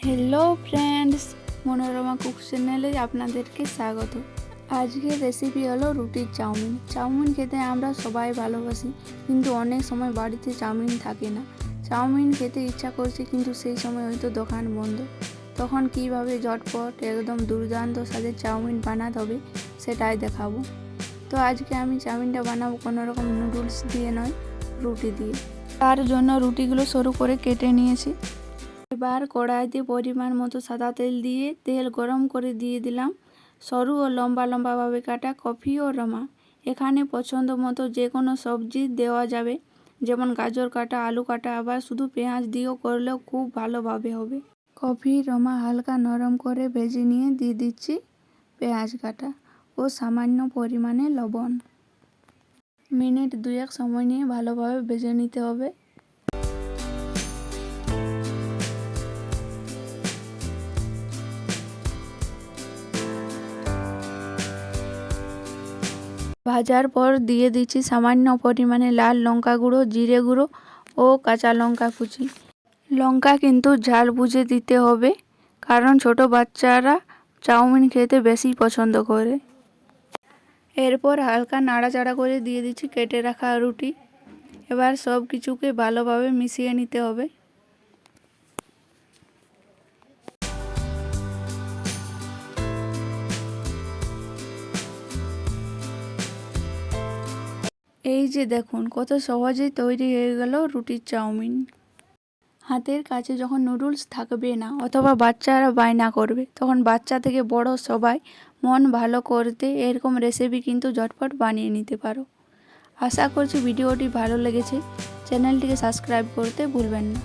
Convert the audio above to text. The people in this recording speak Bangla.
হ্যালো ফ্রেন্ডস, মনোরমা কুক চ্যানেলে আপনাদেরকে স্বাগত। আজকের রেসিপি হলো রুটির চাউমিন। চাউমিন খেতে আমরা সবাই ভালোবাসি, কিন্তু অনেক সময় বাড়িতে চাউমিন থাকে না। চাউমিন খেতে ইচ্ছা করছে, কিন্তু সেই সময় হয়তো দোকান বন্ধ। তখন কিভাবে ঝটপট একদম দুর্দান্ত স্বাদের চাউমিন বানাতে হবে সেটাই দেখাবো। তো আজকে আমি চাউমিনটা বানাবো কোনো রকম নুডলস দিয়ে নয়, রুটি দিয়ে। তার জন্য রুটিগুলো সরু করে কেটে নিয়েছি। এবার কড়াইতে পরিমাণ মতো সাদা তেল দিয়ে তেল গরম করে দিয়ে দিলাম সরু ও লম্বা লম্বাভাবে কাটা কফি ও রমা। এখানে পছন্দ মতো যে কোনো সবজি দেওয়া যাবে, যেমন গাজর কাটা, আলু কাটা, আবার শুধু পেঁয়াজ দিয়েও করলেও খুব ভালোভাবে হবে। কফি রমা হালকা নরম করে ভেজে নিয়ে দিয়ে দিচ্ছি পেঁয়াজ কাটা ও সামান্য পরিমাণে লবণ। মিনিট দুয়েক সময় নিয়ে ভালোভাবে ভেজে নিতে হবে। ভাজার পর দিয়ে দিচ্ছি সামান্য পরিমাণে লাল লঙ্কা গুঁড়ো, জিরে গুঁড়ো ও কাঁচা লঙ্কা কুচি। লঙ্কা কিন্তু ঝাল বুঝে দিতে হবে, কারণ ছোট বাচ্চারা চাউমিন খেতে বেশি পছন্দ করে। এরপর হালকা নাড়াচাড়া করে দিয়ে দিচ্ছি কেটে রাখা রুটি। এবার সব কিছুকে ভালোভাবে মিশিয়ে নিতে হবে। এই যে দেখুন, কত সহজেই তৈরি হয়ে গেল রুটির চাউমিন। হাতের কাছে যখন নুডলস থাকবে না অথবা বাচ্চারা বায়না করবে, তখন বাচ্চা থেকে বড় সবাই মন ভালো করতে এরকম রেসিপি কিন্তু ঝটপট বানিয়ে নিতে পারো। আশা করছি ভিডিওটি ভালো লেগেছে। চ্যানেলটিকে সাবস্ক্রাইব করতে ভুলবেন না।